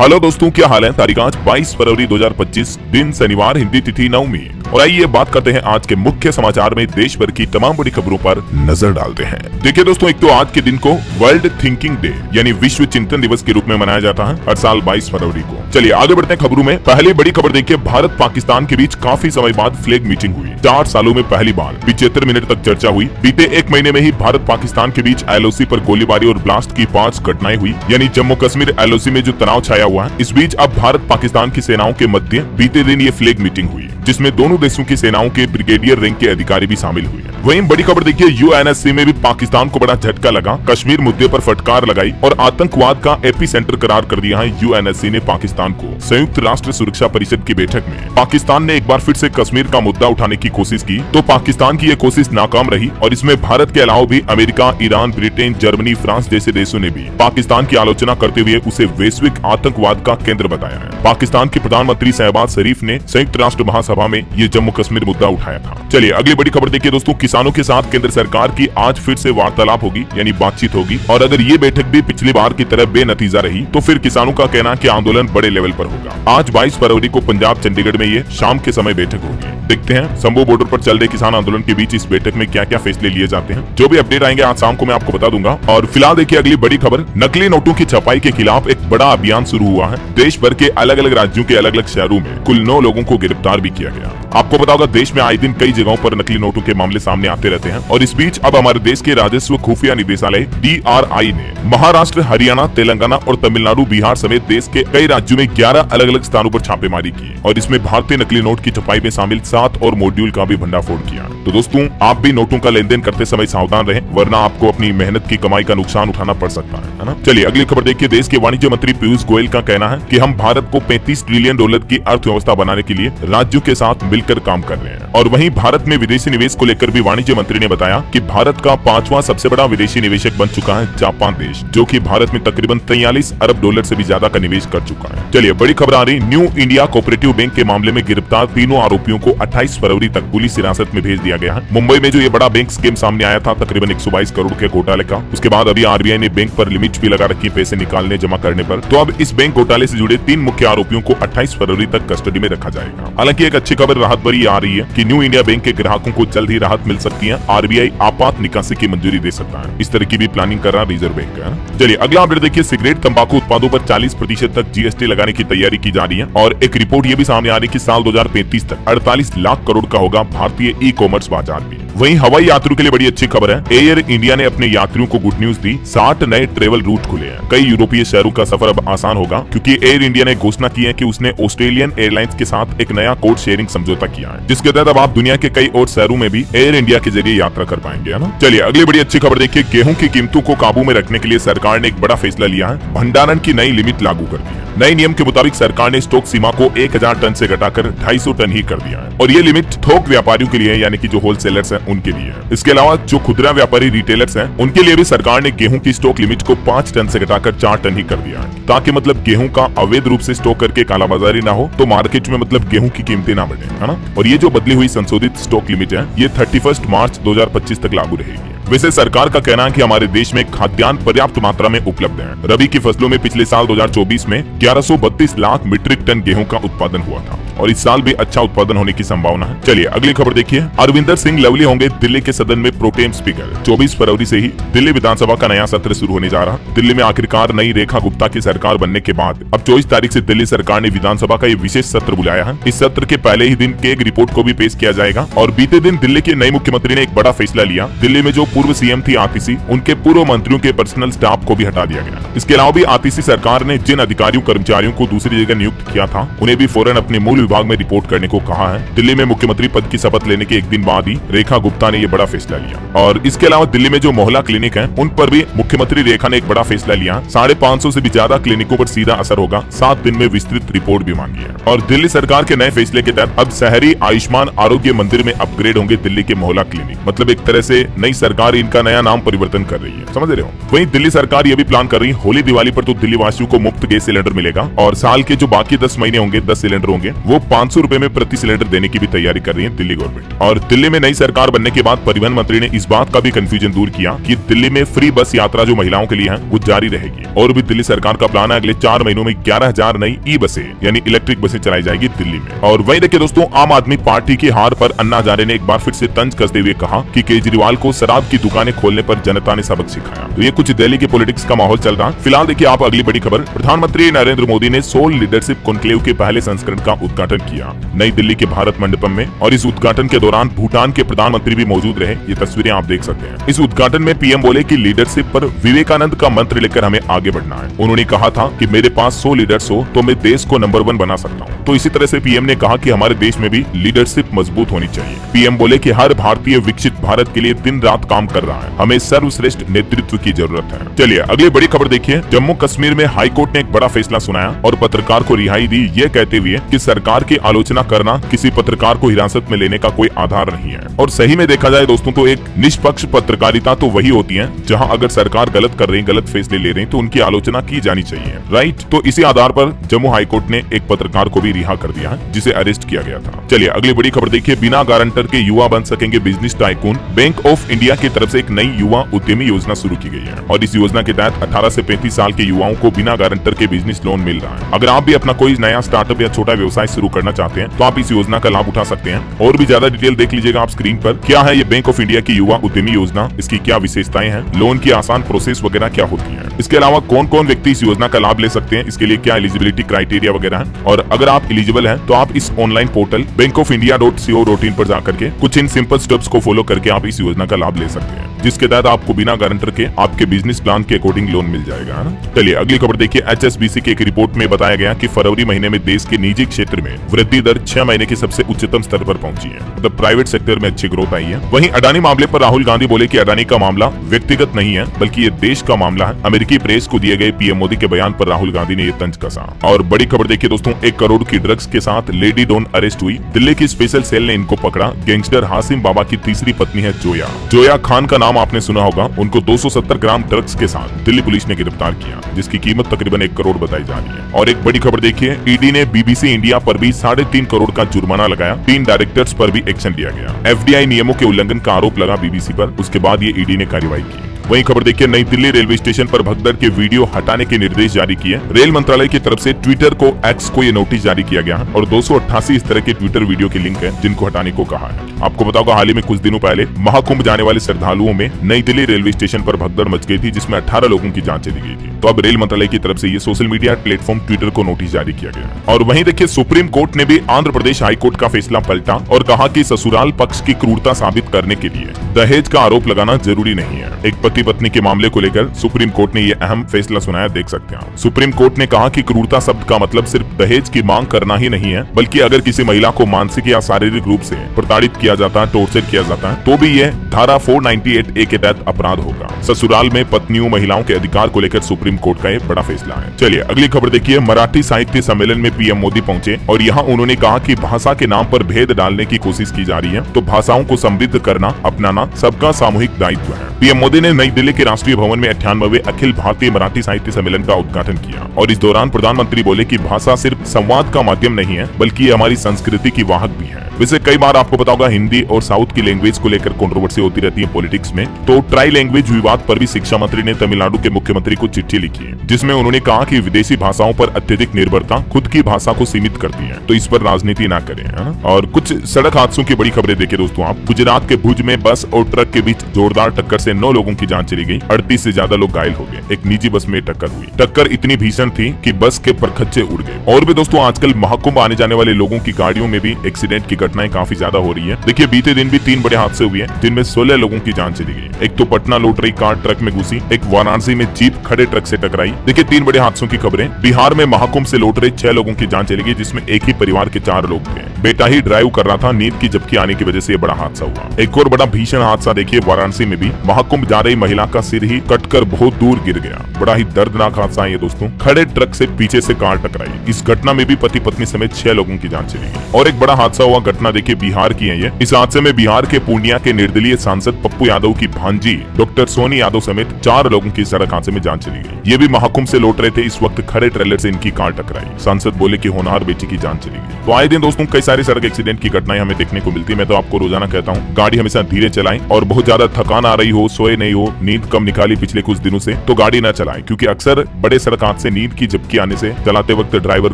Hello दोस्तों, क्या हाल है। तारीख आज 22 फरवरी 2025, दिन शनिवार, हिंदी तिथि नवमी। और आइए बात करते हैं आज के मुख्य समाचार में देश भर की तमाम बड़ी खबरों पर नजर डालते हैं। देखिए दोस्तों, एक तो आज के दिन को वर्ल्ड थिंकिंग डे यानी विश्व चिंतन दिवस के रूप में मनाया जाता है हर साल 22 फरवरी को। चलिए आगे बढ़ते हैं खबरों में। पहली बड़ी खबर देखिए, भारत पाकिस्तान के बीच काफी समय बाद फ्लैग मीटिंग हुई। 4 सालों में पहली बार 75 मिनट तक चर्चा हुई। बीते एक महीने में ही भारत पाकिस्तान के बीच LOC पर गोलीबारी और ब्लास्ट की 5 घटनाएं हुई, यानी जम्मू कश्मीर LOC में जो तनाव छाया हुआ है। इस बीच अब भारत पाकिस्तान की सेनाओं के मध्य बीते दिन ये फ्लैग मीटिंग हुई, जिसमें दोनों देशों की सेनाओं के ब्रिगेडियर रैंक के अधिकारी भी शामिल हुए। वहीं बड़ी खबर देखिए, UNSC में भी पाकिस्तान को बड़ा झटका लगा। कश्मीर मुद्दे पर फटकार लगाई और आतंकवाद का एपिसेंटर करार कर दिया है UNSC ने पाकिस्तान को। संयुक्त राष्ट्र सुरक्षा परिषद की बैठक में पाकिस्तान ने एक बार फिर से कश्मीर का मुद्दा उठाने की कोशिश की, तो पाकिस्तान की ये कोशिश नाकाम रही और इसमें भारत के अलावा भी America, Iran, Britain, Germany, France जैसे देशों ने भी पाकिस्तान की आलोचना करते हुए उसे वैश्विक आतंकवाद का केंद्र बताया है। पाकिस्तान के प्रधानमंत्री शहबाज शरीफ ने संयुक्त राष्ट्र महासभा में ये जम्मू कश्मीर मुद्दा उठाया था। चलिए अगली बड़ी खबर देखिए दोस्तों, किसानों के साथ केंद्र सरकार की आज फिर से वार्तालाप होगी, यानी बातचीत होगी। और अगर ये बैठक भी पिछली बार की तरह बेनतीजा रही तो फिर किसानों का कहना है कि आंदोलन बड़े लेवल पर होगा। आज 22 फरवरी को पंजाब चंडीगढ़ में ये शाम के समय बैठक होगी। देखते हैं संभू बॉर्डर पर चल रहे किसान आंदोलन के बीच इस बैठक में क्या क्या फैसले लिए जाते हैं। जो भी अपडेट आएंगे आज शाम को मैं आपको बता दूंगा। और फिलहाल देखिए अगली बड़ी खबर, नकली नोटों की छपाई के खिलाफ एक बड़ा अभियान शुरू हुआ है। देश भर के अलग अलग राज्यों के अलग अलग शहरों में कुल 9 लोगों को गिरफ्तार भी किया गया। आपको पता होगा देश में आए दिन कई जगहों पर नकली नोटों के मामले सामने आते रहते हैं। और इस बीच अब हमारे देश के राजस्व खुफिया निदेशालय DRI ने महाराष्ट्र, हरियाणा, तेलंगाना और तमिलनाडु, बिहार समेत देश के कई राज्यों में 11 अलग अलग स्थानों पर छापेमारी की और इसमें भारतीय नकली नोट की छपाई में शामिल 7 और मॉड्यूल का भी भंडाफोड़ किया। तो दोस्तों, आप भी नोटों का लेन देन करते समय सावधान रहें, वरना आपको अपनी मेहनत की कमाई का नुकसान उठाना पड़ सकता है ना। चलिए अगली खबर देखिए, देश के वाणिज्य मंत्री पीयूष गोयल का कहना है कि हम भारत को $35 ट्रिलियन की अर्थव्यवस्था बनाने के लिए राज्यों के साथ मिलकर काम कर रहे हैं। और वहीं भारत में विदेशी निवेश को लेकर भी वाणिज्य मंत्री ने बताया कि भारत का 5वां सबसे बड़ा विदेशी निवेशक बन चुका है जापान देश, जो कि भारत में तकरीबन $43 अरब से भी ज्यादा का निवेश कर चुका है। चलिए बड़ी खबर आ रही, न्यू इंडिया कोऑपरेटिव बैंक के मामले में गिरफ्तार तीनों आरोपियों को 28 फरवरी तक पुलिस हिरासत में भेज दिया गया है। मुंबई में जो ये बड़ा बैंक स्कीम सामने आया था तकरीबन 122 करोड़ के घोटाले का, उसके बाद अभी RBI ने बैंक पर लिमिट भी लगा रखी पैसे निकालने जमा करने पर। तो अब इस बैंक घोटाले से जुड़े 3 मुख्य आरोपियों को 28 फरवरी तक कस्टडी में रखा जाएगा। हालांकि एक अच्छी खबर राहत भरी आ रही है कि न्यू इंडिया बैंक के ग्राहकों को जल्द ही राहत मिल सकती है। RBI आपात निकासी की मंजूरी दे सकता है। इस तरह की भी प्लानिंग कर रहा रिजर्व बैंक है। चलिए अगला अपडेट देखिए, सिगरेट तंबाकू उत्पादों पर 40% तक GST लगाने की तैयारी की जा रही है। और एक रिपोर्ट ये भी सामने आ रही है कि साल 2035 तक 48 लाख करोड़ का होगा भारतीय ई-कॉमर्स बाजार भी। वहीं हवाई यात्रियों के लिए बड़ी अच्छी खबर है, एयर इंडिया ने अपने यात्रियों को गुड न्यूज दी। 60 नए ट्रेवल रूट खुले हैं। कई यूरोपीय शहरों का सफर अब आसान होगा, क्योंकि एयर इंडिया ने घोषणा की है कि उसने ऑस्ट्रेलियन एयरलाइंस के साथ एक नया कोड शेयरिंग समझौता किया है, जिसके तहत अब आप दुनिया के कई और शहरों में भी एयर इंडिया के जरिए यात्रा कर पाएंगे, है ना। चलिए अगली बड़ी अच्छी खबर देखिए, गेहूं की कीमतों को काबू में रखने के लिए सरकार ने एक बड़ा फैसला लिया है। भंडारण की नई लिमिट लागू कर दी है। नए नियम के मुताबिक सरकार ने स्टॉक सीमा को 1000 टन से घटाकर 250 टन ही कर दिया है। और ये लिमिट थोक व्यापारियों के लिए, यानी कि जो होलसेलर्स हैं उनके लिए है। इसके अलावा जो खुदरा व्यापारी रिटेलर्स हैं उनके लिए भी सरकार ने गेहूं की स्टॉक लिमिट को 5 टन से घटाकर 4 टन ही कर दिया है, ताकि मतलब गेहूं का अवैध रूप से स्टॉक करके कालाबाजारी ना हो, तो मार्केट में मतलब गेहूं की कीमतें ना बढ़े, है ना। और ये जो बदली हुई संशोधित स्टॉक लिमिट है ये 31 मार्च 2025 तक लागू रहेगी। वैसे सरकार का कहना है कि हमारे देश में खाद्यान्न पर्याप्त मात्रा में उपलब्ध है। रबी की फसलों में पिछले साल 2024 में 1132 लाख मीट्रिक टन गेहूं का उत्पादन हुआ था और इस साल भी अच्छा उत्पादन होने की संभावना है। चलिए अगली खबर देखिए, अरविंदर सिंह लवली होंगे दिल्ली के सदन में प्रोटेम स्पीकर। 24 फरवरी से ही दिल्ली विधानसभा का नया सत्र शुरू होने जा रहा। दिल्ली में आखिरकार नई रेखा गुप्ता की सरकार बनने के बाद अब 24 तारीख से दिल्ली सरकार ने विधानसभा का ये विशेष सत्र बुलाया है। इस सत्र के पहले ही दिन केग रिपोर्ट को भी पेश किया जाएगा। और बीते दिन दिल्ली के नए मुख्यमंत्री ने एक बड़ा फैसला लिया। दिल्ली में जो पूर्व CM थी आतिशी, उनके पूर्व मंत्रियों के पर्सनल स्टाफ को भी हटा दिया गया। इसके अलावा भी आतिशी सरकार ने जिन अधिकारियों कर्मचारियों को दूसरी जगह नियुक्त किया था उन्हें भी फौरन अपने मूल विभाग में रिपोर्ट करने को कहा है। दिल्ली में मुख्यमंत्री पद की शपथ लेने के एक दिन बाद ही रेखा गुप्ता ने ये बड़ा फैसला लिया। और इसके अलावा दिल्ली में जो मोहल्ला क्लिनिक हैं उन पर भी मुख्यमंत्री रेखा ने एक बड़ा फैसला लिया। 550 से भी ज्यादा क्लिनिकों पर सीधा असर होगा। 7 दिन में विस्तृत रिपोर्ट भी मांगी है। और दिल्ली सरकार के नए फैसले के तहत अब शहरी आयुष्मान आरोग्य मंदिर में अपग्रेड होंगे दिल्ली के मोहल्ला क्लिनिक। मतलब एक तरह से नई सरकार इनका नया नाम परिवर्तन कर रही है, समझ रहे हो। वहीं दिल्ली सरकार ये भी प्लान कर रही है, होली दिवाली पर तो दिल्ली वासियों को मुफ्त गैस सिलेंडर मिलेगा और साल के जो बाकी 10 महीने होंगे 10 सिलेंडर होंगे वो वो 500 रुपए में प्रति सिलेंडर देने की भी तैयारी कर रही है दिल्ली गवर्नमेंट। और दिल्ली में नई सरकार बनने के बाद परिवहन मंत्री ने इस बात का भी कंफ्यूजन दूर किया कि दिल्ली में फ्री बस यात्रा जो महिलाओं के लिए है वो जारी रहेगी। और भी दिल्ली सरकार का प्लान है अगले 4 महीनों में 11,000 नई ई बसें यानी इलेक्ट्रिक बसें चलाई जाएगी दिल्ली में। और वहीं देखिए दोस्तों, आम आदमी पार्टी की हार पर अन्ना हजारे ने एक बार फिर से तंज कसते हुए कहा कि केजरीवाल को शराब की दुकानें खोलने पर जनता ने सबक सिखाया। तो ये कुछ दिल्ली की पॉलिटिक्स का माहौल चल रहा है। फिलहाल देखिए आप अगली बड़ी खबर, प्रधानमंत्री नरेंद्र मोदी ने सोल लीडरशिप कॉन्क्लेव के पहले संस्करण का उद्घाटन किया नई दिल्ली के भारत मंडपम में। और इस उद्घाटन के दौरान भूटान के प्रधानमंत्री भी मौजूद रहे। ये तस्वीरें आप देख सकते हैं। इस उद्घाटन में पीएम बोले कि लीडरशिप पर विवेकानंद का मंत्र लेकर हमें आगे बढ़ना है। उन्होंने कहा था कि मेरे पास 100 लीडर्स हो तो मैं देश को नंबर 1 बना सकता हूँ। तो इसी तरह से पीएम ने कहा कि हमारे देश में भी लीडरशिप मजबूत होनी चाहिए। पीएम बोले कि हर भारतीय विकसित भारत के लिए दिन रात काम कर रहा है, हमें सर्वश्रेष्ठ नेतृत्व की जरूरत है। चलिए अगली बड़ी खबर देखिए, जम्मू कश्मीर में हाई कोर्ट ने एक बड़ा फैसला सुनाया और पत्रकार को रिहाई दी, ये कहते हुए कि सरकार की आलोचना करना किसी पत्रकार को हिरासत में लेने का कोई आधार नहीं है। और सही में देखा जाए दोस्तों तो एक निष्पक्ष पत्रकारिता तो वही होती है जहां अगर सरकार गलत कर रही, गलत फैसले ले रही तो उनकी आलोचना की जानी चाहिए, राइट। तो इसी आधार पर जम्मू हाई कोर्ट ने एक पत्रकार को भी रिहा कर दिया है जिसे अरेस्ट किया गया था। चलिए अगली बड़ी खबर देखिए, बिना गारंटर के युवा बन सकेंगे business tycoon. Bank of India की तरफ से एक नई युवा उद्यमी योजना शुरू की गई है और इस योजना के तहत 18 से 35 साल के युवाओं को बिना गारंटर के बिजनेस लोन मिल रहा है। अगर आप भी अपना कोई नया स्टार्टअप या छोटा व्यवसाय शुरू करना चाहते हैं तो आप इस योजना का लाभ उठा सकते हैं। और भी ज्यादा डिटेल देख लीजिएगा आप स्क्रीन पर। क्या है ये बैंक ऑफ इंडिया की युवा उद्यमी योजना, इसकी क्या विशेषताएं हैं, लोन की आसान प्रोसेस वगैरह क्या होती है, इसके अलावा कौन कौन व्यक्ति इस योजना का लाभ ले सकते हैं, इसके लिए क्या एलिजिबिलिटी क्राइटेरिया वगैरह है। और अगर आप एलिजिबल हैं तो आप इस ऑनलाइन पोर्टल bankofindia.co.in पर जाकर के कुछ इन सिंपल स्टेप्स को फॉलो करके आप इस योजना का लाभ ले सकते हैं, जिसके तहत आपको बिना गारंटर के आपके बिजनेस प्लान के अकॉर्डिंग लोन मिल जाएगा, है ना। चलिए अगली खबर देखिए, HSBC की एक रिपोर्ट में बताया गया कि फरवरी महीने में देश के निजी क्षेत्र में वृद्धि दर 6 महीने के सबसे उच्चतम स्तर पर पहुंची है। मतलब प्राइवेट सेक्टर में अच्छी ग्रोथ आई है। वहीं अडानी मामले पर राहुल गांधी बोले कि अडानी का मामला व्यक्तिगत नहीं है बल्कि ये देश का मामला है। अमेरिकी प्रेस को दिए गए पीएम मोदी के बयान पर राहुल गांधी ने ये तंज कसा। और बड़ी खबर देखिए दोस्तों, 1 करोड़ की ड्रग्स के साथ लेडी डॉन अरेस्ट हुई। दिल्ली की स्पेशल सेल ने इनको पकड़ा। गैंगस्टर हासिम बाबा की तीसरी पत्नी है जोया। जोया खान का नाम आपने सुना होगा। उनको 270 ग्राम ड्रग्स के साथ दिल्ली पुलिस ने गिरफ्तार किया, जिसकी कीमत तकरीबन 1 करोड़ बताई जा रही है। और एक बड़ी खबर देखिए, ईडी ने बीबीसी इंडिया पर भी 3.5 करोड़ का जुर्माना लगाया। 3 डायरेक्टर्स पर भी एक्शन लिया गया। एफडीआई नियमों के उल्लंघन का आरोप लगा बीबीसी पर, उसके बाद ये ईडी ने कार्रवाई की। वहीं खबर देखिए, नई दिल्ली रेलवे स्टेशन पर भगदड़ के वीडियो हटाने के निर्देश जारी किए। रेल मंत्रालय की तरफ से ट्विटर को एक्स को ये नोटिस जारी किया गया और 288 इस तरह के ट्विटर वीडियो के लिंक हैं जिनको हटाने को कहा है। आपको बताओ हाल ही में कुछ दिनों पहले महाकुंभ जाने वाले श्रद्धालुओं में नई दिल्ली रेलवे स्टेशन पर भगदड़ मच गई थी, जिसमें 18 लोगों की जांच चली गई थी। तो अब रेल मंत्रालय की तरफ से ये सोशल मीडिया प्लेटफॉर्म ट्विटर को नोटिस जारी किया गया। और वहीं देखिए, सुप्रीम कोर्ट ने भी आंध्र प्रदेश हाई कोर्ट का फैसला पलटा और कहा कि ससुराल पक्ष की क्रूरता साबित करने के लिए दहेज का आरोप लगाना जरूरी नहीं है। एक पति पत्नी के मामले को लेकर सुप्रीम कोर्ट ने ये अहम फैसला सुनाया, देख सकते हैं। सुप्रीम कोर्ट ने कहा कि क्रूरता शब्द का मतलब सिर्फ दहेज की मांग करना ही नहीं है, बल्कि अगर किसी महिला को मानसिक या शारीरिक रूप से प्रताड़ित किया जाता है, टॉर्चर किया जाता है, तो भी यह धारा 498A के तहत अपराध होगा। ससुराल में पत्नियों महिलाओं के अधिकार को लेकर सुप्रीम कोर्ट का एक बड़ा फैसला है। चलिए अगली खबर देखिए, मराठी साहित्य सम्मेलन में पीएम मोदी पहुंचे और यहाँ उन्होंने कहा कि भाषा के नाम पर भेद डालने की कोशिश की जा रही है, तो भाषाओं को समृद्ध करना अपनाना सबका सामूहिक दायित्व है। पीएम मोदी ने नई दिल्ली के राष्ट्रीय भवन में 98वें अखिल भारतीय मराठी साहित्य सम्मेलन का उद्घाटन किया और इस दौरान प्रधानमंत्री बोले कि भाषा सिर्फ संवाद का माध्यम नहीं है, बल्कि हमारी संस्कृति की वाहक भी है। वैसे कई बार आपको पता होगा हिंदी और साउथ की लैंग्वेज को लेकर कंट्रोवर्सी होती रहती है पॉलिटिक्स में, तो ट्राई लैंग्वेज विवाद पर भी शिक्षा मंत्री ने तमिलनाडु के मुख्यमंत्री को चिट्ठी लिखी है, जिसमें उन्होंने कहा कि विदेशी भाषाओं पर अत्यधिक निर्भरता खुद की भाषा को सीमित करती है, तो इस पर राजनीति ना करें, है ना। और कुछ सड़क हादसों की बड़ी खबरें देखिए दोस्तों आप। गुजरात के भुज में बस और ट्रक के बीच जोरदार टक्कर से 9 लोगों की जान चली गई, 38 से ज्यादा लोग घायल हो गए। एक निजी बस में टक्कर हुई। टक्कर इतनी भीषण थी कि बस के परखच्चे उड़ गए। और भी दोस्तों आजकल महाकुंभ आने जाने वाले लोगों की गाड़ियों में भी एक्सीडेंट की घटनाएं काफी ज्यादा हो रही है। देखिए बीते दिन भी 3 बड़े हादसे हुए हैं, जिनमें 16 लोगों की जान चली गई। एक तो पटना लौट रही कार ट्रक में घुसी, एक वाराणसी में जीप खड़े ट्रक से टकराई। देखिए 3 बड़े हादसों की खबरें। बिहार में महाकुंभ से लौट रहे 6 लोगों की जान चली गई, जिसमें एक ही परिवार के 4 लोग थे। बेटा ही ड्राइव कर रहा था, नींद की झपकी आने की वजह से ये बड़ा हादसा हुआ। एक और बड़ा भीषण हादसा देखिए वाराणसी में भी। महाकुंभ जा रही महिला का सिर ही कटकर बहुत दूर गिर गया। बड़ा ही दर्दनाक हादसा है ये दोस्तों। खड़े ट्रक से पीछे से कार टकराई। इस घटना में भी पति पत्नी समेत 6 लोगों की जान चली गई। और एक बड़ा हादसा हुआ, घटना देखिए बिहार की है ये। इस हादसे में बिहार के पूर्णिया के निर्दलीय सांसद पप्पू यादव की भांजी डॉक्टर सोनी यादव समेत 4 लोगों की सड़क हादसे में जान चली गई। ये भी महाकुंभ से लौट रहे थे, इस वक्त खड़े ट्रेलर से इनकी कार टकराई। सांसद बोले कि होनहार बेटी की जान चली गई। तो आए दिन दोस्तों कई सारी सड़क एक्सीडेंट की घटनाएं हमें देखने को मिलती है। मैं तो आपको रोजाना कहता हूँ गाड़ी हमेशा धीरे चलाएं, और बहुत ज्यादा थकान आ रही हो, सोए नहीं हो, नींद कम निकाली पिछले कुछ दिनों से, तो गाड़ी न चलाएं, क्योंकि अक्सर बड़े सड़क हादसे नींद की झपकी आने से, चलाते वक्त ड्राइवर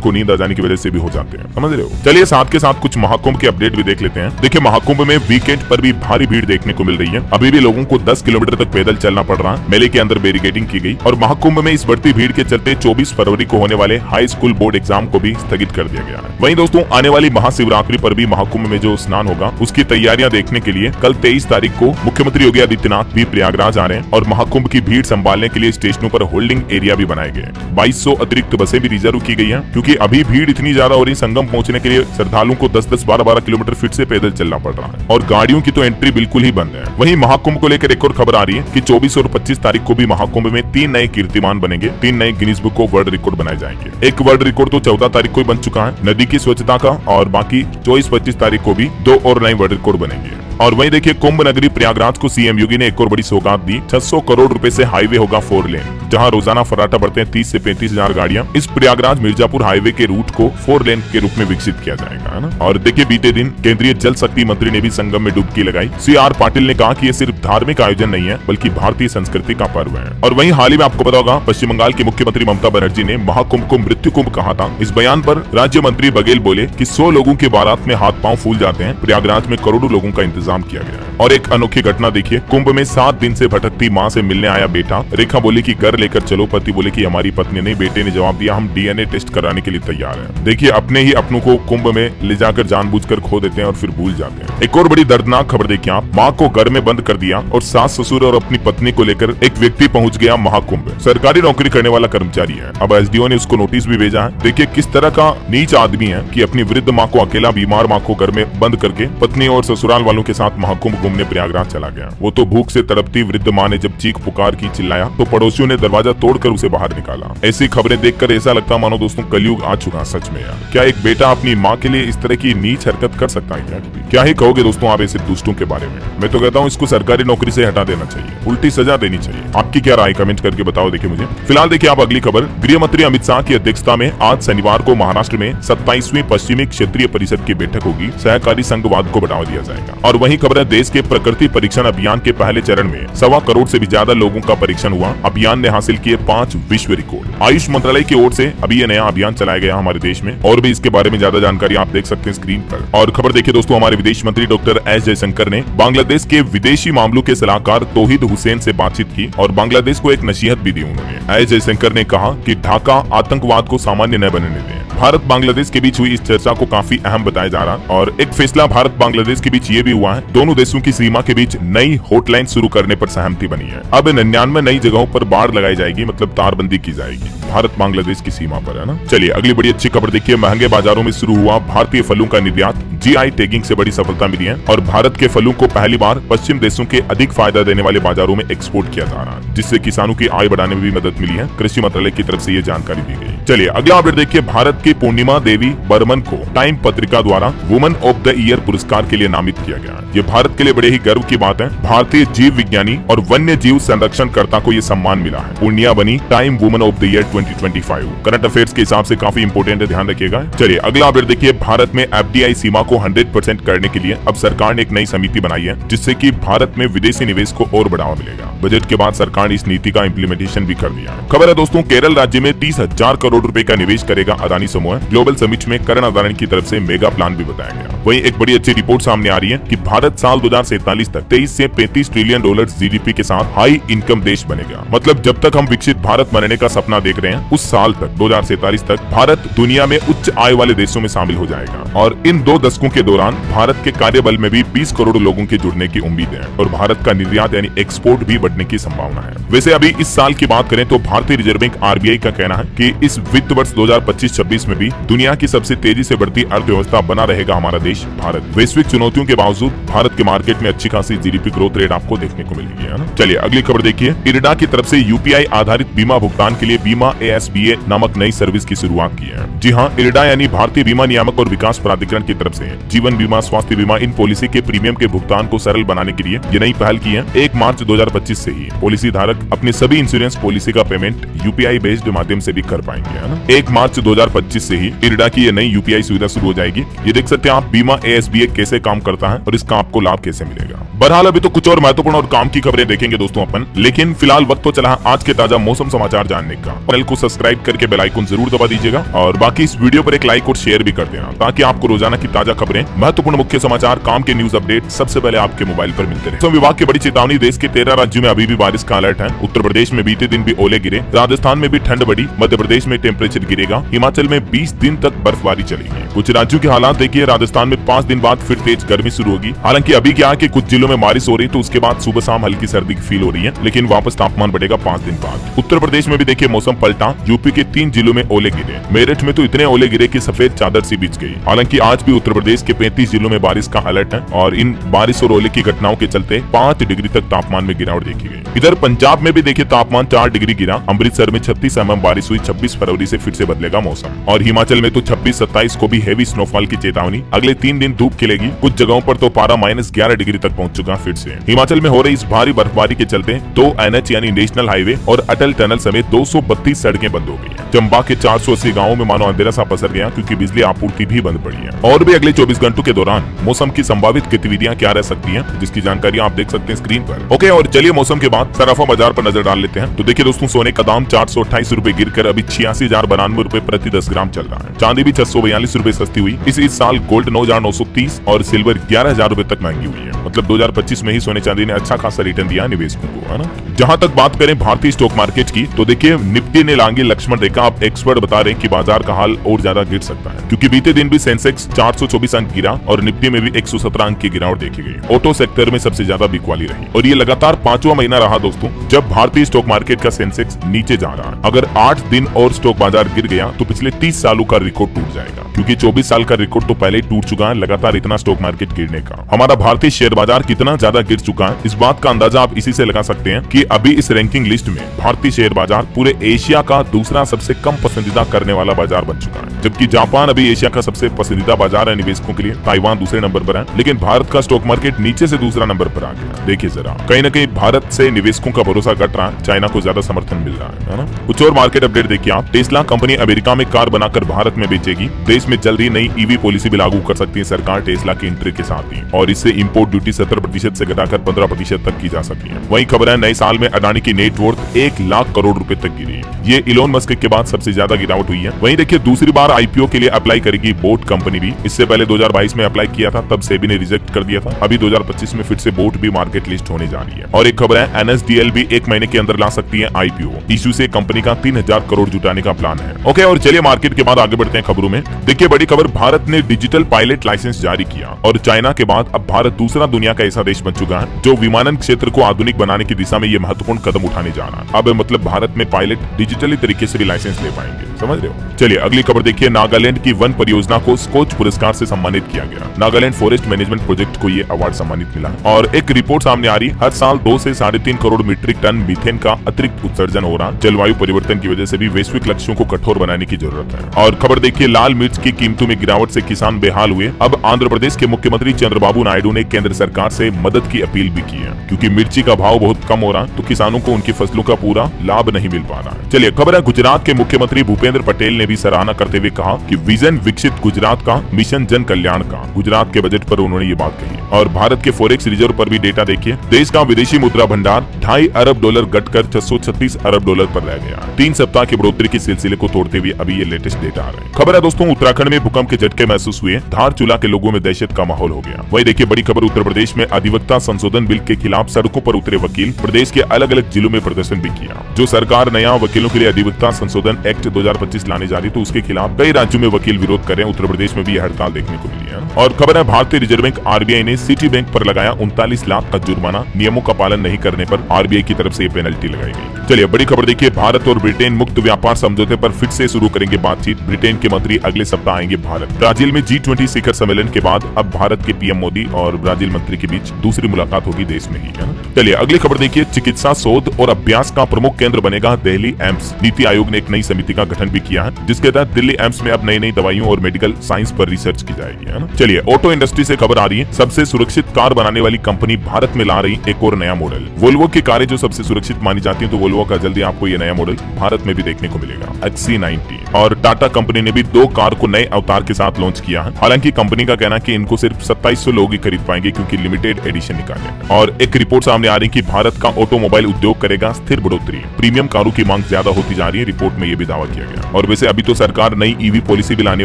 को नींद आ जाने की वजह से भी हो जाते हैं, समझ रहे हो। चलिए साथ के साथ कुछ महाकुंभ के अपडेट भी देख लेते हैं। देखिए महाकुंभ में वीकेंड पर भी भारी भीड़ देखने को मिल रही है। अभी भी लोगों को 10 किलोमीटर तक पैदल चलना पड़ रहा है। मेले के अंदर बैरिकेडिंग की गई, और महाकुंभ में इस बढ़ती भीड़ के चलते 24 फरवरी को होने वाले हाई स्कूल बोर्ड एग्जाम को भी स्थगित कर दिया गया है। वहीं दोस्तों आने वाली महाशिवरात्रि पर भी महाकुंभ में जो स्नान होगा उसकी तैयारियां देखने के लिए कल 23 तारीख को मुख्यमंत्री योगी आदित्यनाथ भी प्रयागराज आ रहे हैं, और महाकुंभ की भीड़ संभालने के लिए स्टेशनों पर होल्डिंग एरिया भी बनाए गए। 2200 अतिरिक्त बसें भी रिजर्व की गई हैं, क्योंकि अभी भीड़ इतनी ज्यादा हो रही, संगम पहुंचने के लिए श्रद्धालुओं को 10-10, 12-12 किलोमीटर फिर से पैदल चलना पड़ रहा है, और गाड़ियों की तो एंट्री बिल्कुल ही बंद है। वहीं महाकुंभ को लेकर एक और खबर आ रही है कि 24 और 25 तारीख को भी महाकुंभ में 3 नए कीर्तिमान बनेंगे। 3 नए गिनीज बुक को वर्ल्ड रिकॉर्ड बनाए जाएंगे। एक वर्ल्ड रिकॉर्ड तो 14 तारीख को ही बन चुका है नदी की स्वच्छता का, और बाकी 24-25 तारीख को भी 2 और नए वर्ल्ड रिकॉर्ड बनेंगे। और वहीं देखिए कुंभ नगरी प्रयागराज को सीएम योगी ने एक और बड़ी सौगात दी। 600 करोड़ रुपए से हाईवे होगा 4 लेन, जहां रोजाना फर्राटा बढ़ते हैं 30 से 35 हजार गाड़ियां। इस प्रयागराज मिर्जापुर हाईवे के रूट को 4 लेन के रूप में विकसित किया जाएगा, है ना। और देखिए बीते दिन केंद्रीय जल शक्ति मंत्री ने भी संगम में डुबकी लगाई। CR पाटिल ने कहा कि ये सिर्फ धार्मिक आयोजन नहीं है, बल्कि भारतीय संस्कृति का पर्व है। और वहीं हाल ही में आपको पता होगा पश्चिम बंगाल की मुख्यमंत्री ममता बनर्जी ने महाकुंभ को मृत्यु कुंभ कहा था। इस बयान पर राज्य मंत्री बघेल बोले कि 100 लोगों के बारात में हाथ पांव फूल जाते हैं, प्रयागराज में करोड़ों लोगों का इंतजाम किया गया है। और एक अनोखी घटना देखिए, कुंभ में 7 दिन से भटकती मां से मिलने आया बेटा। रेखा बोली कि घर लेकर चलो, पति बोले कि हमारी पत्नी नहीं। बेटे ने जवाब दिया हम DNA टेस्ट कराने के लिए तैयार हैं। देखिए अपने ही अपनों को कुंभ में ले जाकर जानबूझकर खो देते हैं और फिर भूल जाते हैं। एक और बड़ी दर्दनाक खबर देखिए आप, मां को घर में बंद कर दिया और सास ससुर और अपनी पत्नी को लेकर एक व्यक्ति पहुंच गया महाकुंभ। सरकारी नौकरी करने वाला कर्मचारी है। अब SDO ने उसको नोटिस भी भेजा है। देखिए किस तरह का नीच आदमी है कि अपनी वृद्ध माँ को, अकेला बीमार माँ को घर में बंद करके पत्नी और ससुराल वालों के साथ महाकुंभ घूमने प्रयागराज चला गया। वो तो भूख से तड़पती वृद्ध माँ ने जब चीख पुकार की, चिल्लाया, तो पड़ोसियों ने दरवाजा तोड़कर उसे बाहर निकाला। ऐसी खबरें देखकर ऐसा लगता मानो दोस्तों कलयुग आ चुका सच में यार। क्या एक बेटा अपनी माँ के लिए इस तरह की नीच हरकत कर सकता है? क्या ही कहोगे दोस्तों आप ऐसे दुष्टों के बारे में। मैं तो कहता हूँ इसको सरकारी नौकरी से हटा देना चाहिए, उल्टी सजा देनी चाहिए। आपकी क्या राय कमेंट करके बताओ देखिए मुझे। फिलहाल देखिए आप अगली खबर, गृह मंत्री अमित शाह की अध्यक्षता में आज शनिवार को महाराष्ट्र में 27वीं पश्चिमी क्षेत्रीय परिषद की बैठक होगी। सहकारी संघवाद को बढ़ावा दिया जाएगा। और वहीं खबर है देश के प्रकृति परीक्षण अभियान के पहले चरण में 1.25 करोड़ से भी ज्यादा लोगों का परीक्षण हुआ। अभियान ने हासिल किए 5 विश्व रिकॉर्ड। आयुष मंत्रालय की ओर से अभी ये नया अभियान चलाया गया हमारे देश में, और भी इसके बारे में ज्यादा जानकारी आप देख सकते हैं स्क्रीन पर। और खबर देखिए दोस्तों, हमारे विदेश मंत्री डॉक्टर एस जयशंकर ने बांग्लादेश के विदेशी मामलों के सलाहकार तौहीद हुसैन से बातचीत की और बांग्लादेश को एक नसीहत भी दी। उन्होंने एस जयशंकर ने कहा कि ढाका आतंकवाद को सामान्य न बनने दें। भारत बांग्लादेश के बीच हुई इस चर्चा को काफी अहम बताया जा रहा है, और एक फैसला भारत बांग्लादेश के बीच ये भी हुआ है, दोनों देशों की सीमा के बीच नई हॉटलाइन शुरू करने पर सहमति बनी है। अब 99 नई जगहों पर बाड़ लगाई जाएगी, मतलब तारबंदी की जाएगी भारत बांग्लादेश की सीमा पर, है ना। चलिए अगली बड़ी अच्छी खबर देखिए, महंगे बाजारों में शुरू हुआ भारतीय फलों का निर्यात। GI टैगिंग से बड़ी सफलता मिली है, और भारत के फलों को पहली बार पश्चिम देशों के अधिक फायदा देने वाले बाजारों में एक्सपोर्ट किया जा रहा है, जिससे किसानों की आय बढ़ाने में भी मदद मिली है। कृषि मंत्रालय की तरफ से ये जानकारी दी गई। चलिए अगला अपडेट देखिए, भारत की पूर्णिमा देवी बर्मन को टाइम पत्रिका द्वारा वुमन ऑफ द ईयर पुरस्कार के लिए नामित किया गया। ये भारत के लिए बड़े ही गर्व की बात है। भारतीय जीव विज्ञानी और वन्य जीव संरक्षणकर्ता को ये सम्मान मिला है। पूर्णिया बनी time woman of the year 2025। Current affairs के हिसाब से काफी इंपोर्टेंट है, ध्यान रखिएगा। चलिए अगला अपडेट देखिए, भारत में FDI सीमा को 100% करने के लिए अब सरकार ने एक नई समिति बनाई है, जिससे कि भारत में विदेशी निवेश को और बढ़ावा मिलेगा। बजट के बाद सरकार ने इस नीति का इम्प्लीमेंटेशन भी कर दिया। खबर है दोस्तों, केरल राज्य में 30,000 करोड़ रुपए का निवेश करेगा अदानी समूह। ग्लोबल समिट में करण अदानी की तरफ से मेगा प्लान भी बताया गया। वहीं एक बड़ी अच्छी रिपोर्ट सामने आ रही है कि भारत साल 2047 तक 23 से 35 ट्रिलियन डॉलर GDP के साथ हाई इनकम देश बनेगा। मतलब जब तक हम विकसित भारत बनने का सपना देख रहे हैं, उस साल तक 2047 तक भारत दुनिया में उच्च आय वाले देशों में शामिल हो जाएगा। और इन 2 दशकों के दौरान भारत के कार्यबल में भी 20 करोड़ लोगों के जुड़ने की उम्मीद है, और भारत का निर्यात यानी एक्सपोर्ट भी बढ़ने की संभावना है। वैसे अभी इस साल की बात करें तो भारतीय रिजर्व बैंक RBI का कहना है कि इस वित्त वर्ष 2025-26 2025 में भी दुनिया की सबसे तेजी से बढ़ती अर्थव्यवस्था बना रहेगा हमारा देश भारत। वैश्विक चुनौतियों के बावजूद भारत के मार्केट में अच्छी खासी जीडीपी ग्रोथ रेट आपको देखने को मिलेगी, है ना। चलिए अगली खबर देखिए। इरडा की तरफ से यूपीआई आधारित बीमा भुगतान के लिए बीमा ASBA नामक नई सर्विस की शुरुआत की है। जी हाँ, इरडा यानी भारतीय बीमा नियामक और विकास प्राधिकरण की तरफ से जीवन बीमा, स्वास्थ्य बीमा, इन पॉलिसी के प्रीमियम के भुगतान को सरल बनाने के लिए ये नई पहल की है। 1 मार्च 2025 से ही पॉलिसी धारक अपने सभी इंश्योरेंस पॉलिसी का पेमेंट यूपीआई बेस्ड माध्यम से भी कर पाएंगे, है ना। 1 मार्च 2025 से ही इरडा की ये नई यूपीआई सुविधा शुरू हो जाएगी। ये देख सकते हैं आप बीमा ASBA कैसे काम करता है और इसका आपको लाभ कैसे मिलेगा। बहरहाल अभी तो कुछ और महत्वपूर्ण और काम की खबरें देखेंगे दोस्तों अपन, लेकिन फिलहाल वक्त तो चला आज के ताजा मौसम समाचार जानने का। चैनल को सब्सक्राइब करके बेल आइकन जरूर दबा दीजिएगा और बाकी इस वीडियो पर एक लाइक और शेयर भी कर देना, ताकि आपको रोजाना की ताजा खबरें, महत्वपूर्ण मुख्य समाचार, काम के न्यूज अपडेट सबसे पहले आपके मोबाइल पर मिलते रहे। मौसम विभाग की बड़ी चेतावनी, देश के 13 राज्यों में अभी भी बारिश का अलर्ट है। उत्तर प्रदेश में बीते दिन भी ओले गिरे, राजस्थान में भी ठंड बढ़ी, मध्य प्रदेश में टेम्परेचर गिरेगा, हिमाचल में 20 दिन तक बर्फबारी चलेगी। कुछ राज्यों के हालात देखिए, राजस्थान में 5 दिन बाद फिर तेज गर्मी शुरू होगी। हालांकि अभी क्या है कि कुछ जिलों में बारिश हो रही तो उसके बाद सुबह शाम हल्की सर्दी फील हो रही है, लेकिन वापस तापमान बढ़ेगा 5 दिन बाद। उत्तर प्रदेश में भी देखिए मौसम पलटा, यूपी के 3 जिलों में ओले गिरे, मेरठ में तो इतने ओले गिरे कि सफेद चादर सी बिछ गई। हालांकि आज भी उत्तर प्रदेश के 35 जिलों में बारिश का अलर्ट है और इन बारिश और ओले की घटनाओं के चलते 5 डिग्री तक तापमान में गिरावट देखी गई। इधर पंजाब में भी देखिए तापमान 4 डिग्री गिरा, अमृतसर में 36 mm बारिश हुई। 26 फरवरी से फिर से बदलेगा मौसम। और हिमाचल में तो 26-27 को भी हेवी स्नोफॉल की चेतावनी, अगले 3 दिन धूप खिलेगी। कुछ जगहों पर तो पारा -11 डिग्री तक पहुंच चुका फिर से। हिमाचल में हो रही इस भारी बर्फबारी के चलते 2 NH यानी नेशनल हाईवे और अटल टनल समेत 232 सड़कें बंद हो गई हैं। चंबा के 480 गाँवों में मानो अंधेरा सा पसर गया, क्योंकि बिजली आपूर्ति भी बंद पड़ी है। और भी अगले 24 घंटों के दौरान मौसम की संभावित गतिविधियां क्या रह सकती हैं, जिसकी जानकारी आप देख सकते हैं स्क्रीन पर। ओके, और चलिए मौसम के बाद सराफा बाजार पर नजर डाल लेते हैं। तो देखिए दोस्तों, सोने का दाम 428 रुपए गिरकर अभी 86,092 रुपए प्रति 10 ग्राम चल रहा है। चांदी भी 642 रुपए सस्ती हुई। इस साल गोल्ड 9,930 और सिल्वर 11,000 रुपए तक महंगी हुई है। मतलब 2025 में ही सोने चांदी ने अच्छा खासा रिटर्न दिया निवेशकों को, है ना। जहां तक बात करें भारतीय स्टॉक मार्केट की, तो देखिए निफ्टी ने लांगी लक्ष्मण रेखा। अब एक्सपर्ट बता रहे हैं कि बाजार का हाल और ज्यादा गिर सकता है, क्योंकि बीते दिन भी सेंसेक्स 424 अंक गिरा और निफ्टी में भी 117 अंक की गिरावट देखी गई। ऑटो सेक्टर में सबसे ज्यादा बिकवाली रही और ये लगातार 5वां महीना रहा दोस्तों जब भारतीय स्टॉक मार्केट का सेंसेक्स नीचे जा रहा है। अगर 8 दिन और स्टॉक बाजार गिर गया तो पिछले 30 सालों का रिकॉर्ड टूट जाएगा, क्योंकि 24 साल का रिकॉर्ड तो पहले ही टूट चुका है लगातार इतना स्टॉक मार्केट गिरने का। हमारा भारतीय शेयर बाजार कितना ज्यादा गिर चुका है, इस बात का अंदाजा आप इसी से लगा सकते हैं कि अभी इस रैंकिंग लिस्ट में भारतीय शेयर बाजार पूरे एशिया का दूसरा सबसे कम पसंदीदा करने वाला बाजार बन चुका है। जबकि जापान अभी एशिया का सबसे पसंदीदा बाजार है निवेशकों के लिए, ताइवान दूसरे नंबर पर है, लेकिन भारत का स्टॉक मार्केट नीचे से दूसरा नंबर पर आ गया। देखिए जरा, कहीं न कहीं भारत से निवेशकों का भरोसा घट रहा है, चाइना को ज्यादा समर्थन मिल रहा है ना। कुछ और मार्केट अपडेट देखिए आप। टेस्ला कंपनी अमेरिका में कार बनाकर भारत में बेचेगी। देश में जल्द ही नई EV पॉलिसी भी लागू कर सकती है सरकार टेस्ला की एंट्री के साथ ही, और इससे इंपोर्ट ड्यूटी 17% से घटाकर 15% तक की जा सकती है। वहीं खबर है नए साल में अडानी की नेट वर्थ 1 लाख करोड़ रुपए तक गिरी। ये इलोन मस्क के बाद सबसे ज्यादा गिरावट हुई है। वहीं देखिए दूसरी बार IPO के लिए अप्लाई करेगी बोट कंपनी भी। इससे पहले 2022 में अप्लाई किया था, तब सेबी ने रिजेक्ट कर दिया था। अभी 2025 में फिर से बोट भी मार्केट लिस्ट होने जा रही है। और एक खबर है NSDL भी 1 महीने के अंदर ला सकती है IPO। इशू से कंपनी का 3000 करोड़ जुटाने का प्लान है। ओके, और चलिए मार्केट के बाद आगे बढ़ते हैं खबरों में। देखिए बड़ी खबर, भारत ने डिजिटल पायलट लाइसेंस जारी किया और चाइना के बाद अब भारत दूसरा दुनिया का ऐसा देश बन चुका है जो विमानन क्षेत्र को आधुनिक बनाने की दिशा में ये महत्वपूर्ण कदम उठाने जा रहा है। अब मतलब भारत में पायलट डिजिटली तरीके से भी लाइसेंस ले पाएंगे, समझ रहे हो। चलिए अगली खबर देखिए। नागालैंड की वन परियोजना को स्कोच पुरस्कार से सम्मानित किया गया। नागालैंड फॉरेस्ट मैनेजमेंट प्रोजेक्ट को ये अवार्ड सम्मानित मिला और एक रिपोर्ट सामने आ रही, हर साल 2 से 3.5 करोड़ मीट्रिक टन मीथेन का अतिरिक्त उत्सर्जन हो रहा। जलवायु परिवर्तन की वजह से भी वैश्विक लक्ष्यों को कठोर बनाने की जरूरत है। और खबर देखिए, लाल मिर्च की कीमतों में गिरावट से किसान बेहाल हुए। अब आंध्र प्रदेश के मुख्यमंत्री चंद्रबाबू नायडू ने केंद्र सरकार से मदद की अपील भी की है, क्योंकि मिर्ची का भाव बहुत कम हो रहा है तो किसानों को उनकी फसलों का पूरा लाभ नहीं मिल पा रहा है। चलिए खबर है, गुजरात के मुख्यमंत्री भूपेंद्र पटेल ने भी सराहना करते हुए कहा कि विजन विकसित गुजरात का, मिशन जन कल्याण का। गुजरात के बजट पर उन्होंने ये बात कही। और भारत के फॉरेक्स रिजर्व पर भी डेटा देखिए। देश का विदेशी मुद्रा भंडार $2.5 अरब घटकर $636 अरब पर रह गया। 3 सप्ताह की बढ़ोतरी के सिलसिले को तोड़ते हुए अभी ये लेटेस्ट डेटा आ रहे हैं। खबर है दोस्तों, उत्तराखंड में भूकंप के झटके महसूस हुए। धारचूला के लोगों में दहशत का माहौल हो गया। वही देखिए बड़ी खबर, उत्तर प्रदेश में अधिवक्ता संशोधन बिल के खिलाफ सड़कों पर उतरे वकील। प्रदेश के अलग अलग जिलों में प्रदर्शन भी किया। जो सरकार नया वकीलों के लिए अधिवक्ता संशोधन एक्ट 2025 लाने जा रही, तो उसके खिलाफ कई राज्यों में वकील विरोध कर रहे हैं। उत्तर प्रदेश में भी यह हड़ताल देखने को मिली है। और खबर है, भारतीय रिजर्व बैंक RBI ने सिटी बैंक पर लगाया 39 लाख का जुर्माना। नियमों का पालन नहीं करने पर RBI की तरफ से पेनल्टी लगाई गई। चलिए बड़ी खबर देखिए, भारत और ब्रिटेन मुक्त व्यापार समझौते पर फिर से शुरू करेंगे बातचीत, ब्रिटेन के मंत्री अगले सप्ताह आएंगे भारत। ब्राजील में G20 शिखर सम्मेलन के बाद अब भारत के पीएम मोदी और ब्राजील मंत्री के बीच दूसरी मुलाकात होगी देश में ही, है ना। चलिए अगली खबर देखिए, चिकित्सा शोध और अभ्यास का प्रमुख केंद्र बनेगा दिल्ली एम्स। नीति आयोग ने एक नई समिति का गठन भी किया है, जिसके तहत दिल्ली एम्स में अब नई नई दवाइयों और मेडिकल साइंस पर रिसर्च की जाएगी, है ना। चलिए ऑटो इंडस्ट्री से खबर आ रही है, सबसे सुरक्षित कार बनाने वाली कंपनी भारत में ला रही एक और नया मॉडल। वोल्वो की कारें जो सबसे सुरक्षित मानी जाती है, तो वोल्वो का जल्दी आपको ये नया मॉडल भारत में भी देखने को मिलेगा, XC90। और टाटा कंपनी ने भी 2 कार को नए अवतार के साथ लॉन्च किया है। हालांकि कंपनी का कहना है कि इनको सिर्फ 2700 लोग ही खरीद पाएंगे, क्योंकि लिमिटेड एडिशन निकाले। और एक रिपोर्ट सामने आ रही है कि भारत का ऑटोमोबाइल उद्योग करेगा स्थिर बढ़ोतरी। प्रीमियम कारों की मांग ज्यादा होती जा रही है, रिपोर्ट में ये भी दावा किया गया। और वैसे अभी तो सरकार नई ईवी पॉलिसी भी लाने